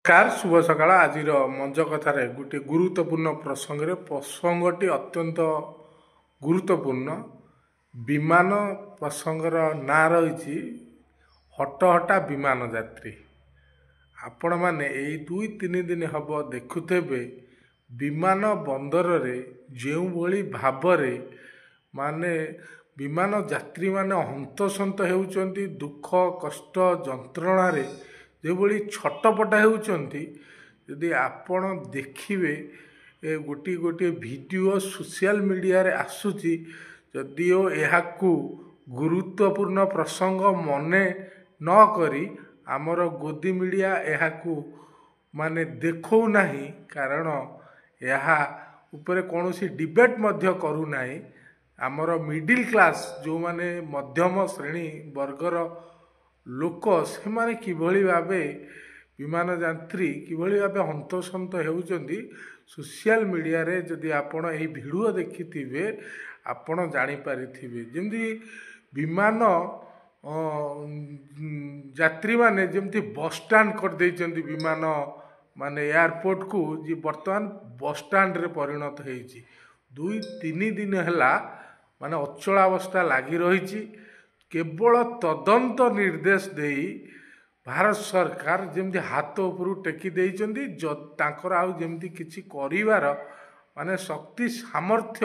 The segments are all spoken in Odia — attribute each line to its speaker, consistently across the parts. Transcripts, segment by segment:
Speaker 1: କାର ଶୁଭ ସକାଳ। ଆଜିର ମଞ୍ଚ କଥାରେ ଗୋଟିଏ ଗୁରୁତ୍ୱପୂର୍ଣ୍ଣ ପ୍ରସଙ୍ଗଟି ଅତ୍ୟନ୍ତ ଗୁରୁତ୍ୱପୂର୍ଣ୍ଣ। ବିମାନ ପ୍ରସଙ୍ଗର ନାଁ ରହିଛି ହଟହଟା ବିମାନ ଯାତ୍ରୀ। ଆପଣମାନେ ଏଇ 2-3 ଦିନ ହେବ ଦେଖୁଥିବେ ବିମାନ ବନ୍ଦରରେ ଯେଉଁଭଳି ଭାବରେ ବିମାନ ଯାତ୍ରୀମାନେ ହନ୍ତସନ୍ତ ହେଉଛନ୍ତି, ଦୁଃଖ କଷ୍ଟ ଯନ୍ତ୍ରଣାରେ ଯେଭଳି ଛଟପଟ ହେଉଛନ୍ତି। ଯଦି ଆପଣ ଦେଖିବେ ଗୋଟିଏ ଗୋଟିଏ ଭିଡ଼ିଓ ସୋସିଆଲ ମିଡ଼ିଆରେ ଆସୁଛି, ଯଦିଓ ଏହାକୁ ଗୁରୁତ୍ୱପୂର୍ଣ୍ଣ ପ୍ରସଙ୍ଗ ମନେ ନ କରି ଆମର ଗୋଦି ମିଡ଼ିଆ ଏହାକୁ ଦେଖାଉନାହିଁ, କାରଣ ଏହା ଉପରେ କୌଣସି ଡିବେଟ୍ ମଧ୍ୟ କରୁନାହିଁ। ଆମର ମିଡ଼ିଲ୍ କ୍ଲାସ୍ ଯେଉଁମାନେ ମଧ୍ୟମ ଶ୍ରେଣୀ ବର୍ଗର ଲୋକ, ସେମାନେ କିଭଳି ଭାବେ ବିମାନ ଯାତ୍ରୀ କିଭଳି ଭାବେ ହନ୍ତସନ୍ତ ହେଉଛନ୍ତି, ସୋସିଆଲ ମିଡ଼ିଆରେ ଯଦି ଆପଣ ଏହି ଭିଡ଼ିଓ ଦେଖିଥିବେ ଆପଣ ଜାଣିପାରିଥିବେ। ଯେମିତି ବିମାନ ଯାତ୍ରୀମାନେ ଯେମିତି ବସ୍ଷ୍ଟାଣ୍ଡ କରିଦେଇଛନ୍ତି, ବିମାନ ଏୟାରପୋର୍ଟକୁ ଯେ ବର୍ତ୍ତମାନ ବସ୍ଷ୍ଟାଣ୍ଡରେ ପରିଣତ ହେଇଛି। 2-3 ଦିନ ହେଲା ଅଚଳାବସ୍ଥା ଲାଗି ରହିଛି। କେବଳ ତଦନ୍ତ ନିର୍ଦ୍ଦେଶ ଦେଇ ଭାରତ ସରକାର ଯେମିତି ହାତ ଉପରୁ ଟେକି ଦେଇଛନ୍ତି, ତାଙ୍କର ଆଉ ଯେମିତି କିଛି କରିବାର ଶକ୍ତି ସାମର୍ଥ୍ୟ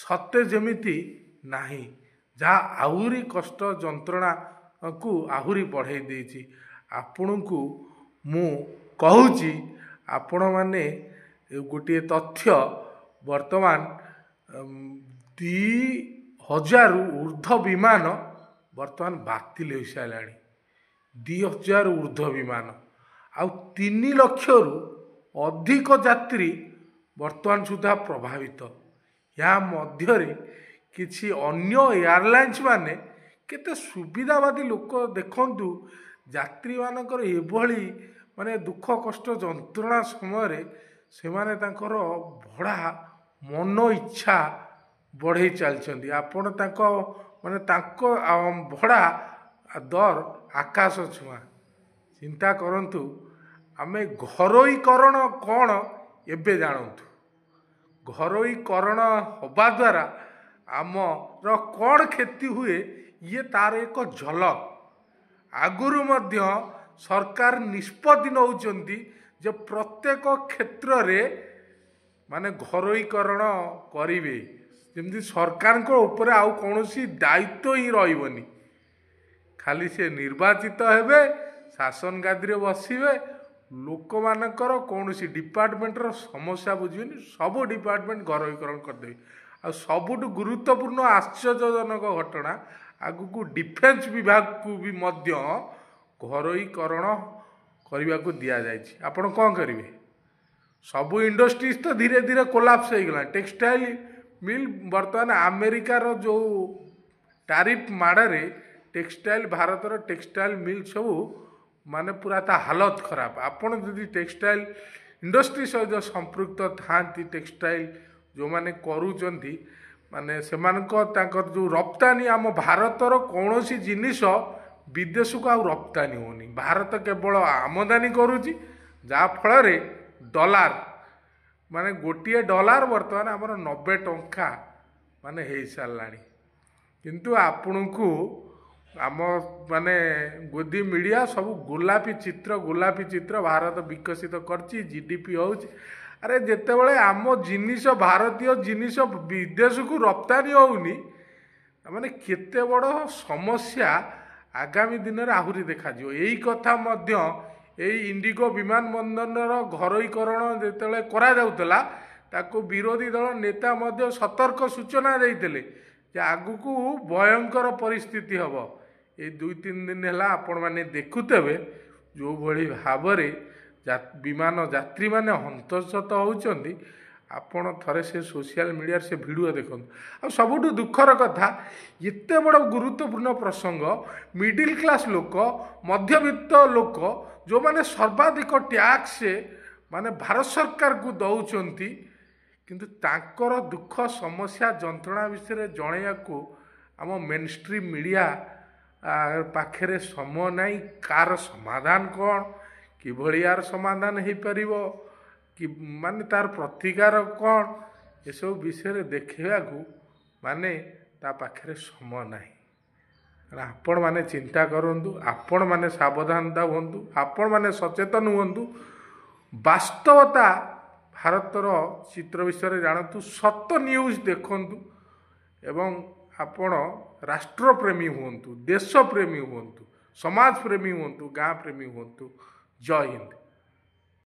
Speaker 1: ସତେ ଯେମିତି ନାହିଁ, ଯାହା ଆହୁରି କଷ୍ଟ ଯନ୍ତ୍ରଣାକୁ ଆହୁରି ବଢ଼େଇ ଦେଇଛି। ଆପଣଙ୍କୁ ମୁଁ କହୁଛି, ଆପଣମାନେ ଗୋଟିଏ ତଥ୍ୟ, ବର୍ତ୍ତମାନ 2000ରୁ ଉର୍ଦ୍ଧ୍ୱ ବିମାନ ବର୍ତ୍ତମାନ ବାତିଲ ହୋଇସାରିଲାଣି। 2000 ଉର୍ଦ୍ଧ୍ୱ ବିମାନ ଆଉ 3 ଲକ୍ଷରୁ ଅଧିକ ଯାତ୍ରୀ ବର୍ତ୍ତମାନ ସୁଦ୍ଧା ପ୍ରଭାବିତ। ଏହା ମଧ୍ୟରେ କିଛି ଅନ୍ୟ ଏୟାରଲାଇନ୍ସ କେତେ ସୁବିଧାବାଦୀ ଲୋକ ଦେଖନ୍ତୁ, ଯାତ୍ରୀମାନଙ୍କର ଏଭଳି ଦୁଃଖ କଷ୍ଟ ଯନ୍ତ୍ରଣା ସମୟରେ ସେମାନେ ତାଙ୍କର ଭଡ଼ା ମନ ଇଚ୍ଛା ବଢ଼େଇ ଚାଲିଛନ୍ତି। ଆପଣ ତାଙ୍କ ଭଡ଼ା ଦର ଆକାଶ ଛୁଆଁ। ଚିନ୍ତା କରନ୍ତୁ, ଆମେ ଘରୋଇକରଣ କ'ଣ ଏବେ ଜାଣନ୍ତୁ। ଘରୋଇକରଣ ହେବା ଦ୍ୱାରା ଆମର କ'ଣ କ୍ଷତି ହୁଏ, ଇଏ ତାର ଏକ ଝଲକ। ଆଗରୁ ମଧ୍ୟ ସରକାର ନିଷ୍ପତ୍ତି ନେଉଛନ୍ତି ଯେ ପ୍ରତ୍ୟେକ କ୍ଷେତ୍ରରେ ଘରୋଇକରଣ କରିବେ, ଯେମିତି ସରକାରଙ୍କ ଉପରେ ଆଉ କୌଣସି ଦାୟିତ୍ୱ ହିଁ ରହିବନି। ଖାଲି ସେ ନିର୍ବାଚିତ ହେବେ, ଶାସନ ଗାଦିରେ ବସିବେ, ଲୋକମାନଙ୍କର କୌଣସି ଡିପାର୍ଟମେଣ୍ଟର ସମସ୍ୟା ବୁଝିବେନି, ସବୁ ଡିପାର୍ଟମେଣ୍ଟ ଘରୋଇକରଣ କରିଦେବେ। ଆଉ ସବୁଠୁ ଗୁରୁତ୍ୱପୂର୍ଣ୍ଣ ଆଶ୍ଚର୍ଯ୍ୟଜନକ ଘଟଣା, ଆଗକୁ ଡିଫେନ୍ସ ବିଭାଗକୁ ବି ମଧ୍ୟ ଘରୋଇକରଣ କରିବାକୁ ଦିଆଯାଇଛି। ଆପଣ କ'ଣ କରିବେ? ସବୁ ଇଣ୍ଡଷ୍ଟ୍ରିଜ୍ ତ ଧୀରେ ଧୀରେ କୋଲାପ୍ସ ହେଇଗଲାଣି। ଟେକ୍ସଟାଇଲ ମିଲ୍ ବର୍ତ୍ତମାନ ଆମେରିକାର ଯେଉଁ ଟାରିଫ ମାଡ଼ରେ ଟେକ୍ସଟାଇଲ, ଭାରତର ଟେକ୍ସଟାଇଲ ମିଲ୍ ସବୁ ପୁରା ତା ହାଲତ ଖରାପ। ଆପଣ ଯଦି ଟେକ୍ସଟାଇଲ ଇଣ୍ଡଷ୍ଟ୍ରି ସହିତ ସମ୍ପୃକ୍ତ ଥାଆନ୍ତି, ଟେକ୍ସଟାଇଲ ଯେଉଁମାନେ କରୁଛନ୍ତି, ତାଙ୍କର ଯେଉଁ ରପ୍ତାନି, ଆମ ଭାରତର କୌଣସି ଜିନିଷ ବିଦେଶକୁ ଆଉ ରପ୍ତାନି ହେଉନି। ଭାରତ କେବଳ ଆମଦାନୀ କରୁଛି, ଯାହାଫଳରେ ଡଲାର ଗୋଟିଏ ଡଲାର ବର୍ତ୍ତମାନ ଆମର 90 ଟଙ୍କା ହେଇସାରିଲାଣି। କିନ୍ତୁ ଆପଣଙ୍କୁ ଆମ ଗୋଦି ମିଡ଼ିଆ ସବୁ ଗୋଲାପୀ ଚିତ୍ର ଭାରତ ବିକଶିତ କରିଛି, GDP ହେଉଛି। ଆରେ ଯେତେବେଳେ ଆମ ଜିନିଷ, ଭାରତୀୟ ଜିନିଷ ବିଦେଶକୁ ରପ୍ତାନି ହେଉନି, କେତେ ବଡ଼ ସମସ୍ୟା ଆଗାମୀ ଦିନରେ ଆହୁରି ଦେଖାଯିବ। ଏଇ କଥା ମଧ୍ୟ ଏଇ ଇଣ୍ଡିଗୋ ବିମାନ ବନ୍ଦରର ଘରୋଇକରଣ ଯେତେବେଳେ କରାଯାଉଥିଲା, ତାକୁ ବିରୋଧୀ ଦଳ ନେତା ମଧ୍ୟ ସତର୍କ ସୂଚନା ଦେଇଥିଲେ ଯେ ଆଗକୁ ଭୟଙ୍କର ପରିସ୍ଥିତି ହେବ। ଏଇ 2-3 ଦିନ ହେଲା ଆପଣମାନେ ଦେଖୁଥିବେ ଯେଉଁଭଳି ଭାବରେ ବିମାନ ଯାତ୍ରୀମାନେ ହନ୍ତସନ୍ତ ହେଉଛନ୍ତି। ଆପଣ ଥରେ ସେ ସୋସିଆଲ ମିଡ଼ିଆରେ ସେ ଭିଡ଼ିଓ ଦେଖନ୍ତୁ। ଆଉ ସବୁଠୁ ଦୁଃଖର କଥା, ଏତେ ବଡ଼ ଗୁରୁତ୍ୱପୂର୍ଣ୍ଣ ପ୍ରସଙ୍ଗ, ମିଡ଼ିଲ୍ କ୍ଲାସ୍ ଲୋକ, ମଧ୍ୟବିତ୍ତ ଲୋକ, ଯେଉଁମାନେ ସର୍ବାଧିକ ଟ୍ୟାକ୍ସ ଭାରତ ସରକାରକୁ ଦେଉଛନ୍ତି, କିନ୍ତୁ ତାଙ୍କର ଦୁଃଖ ସମସ୍ୟା ଯନ୍ତ୍ରଣା ବିଷୟରେ ଜଣାଇବାକୁ ଆମ ମେନଷ୍ଟ୍ରିମ୍ ମିଡ଼ିଆ ପାଖରେ ସମୟ ନାହିଁ। କାହାର ସମାଧାନ କ'ଣ, किभଳି यार समाधान हो पार कि माने तार प्रतिकार कौन एसबू विषय देखा माने ता पाखे समय नहीं। आपण मैंने चिंता करूँ, आपण मैंने सावधानता हूँ, आपण मैंने सचेतन हूँ, वास्तवता भारतर चित्र विषय जानतु, सत न्यूज देखु एवं आपण राष्ट्रप्रेमी हूँ, देशप्रेमी हूँ, समाज प्रेमी हूँ, गाँ प्रेमी हूँ। जय हिंद।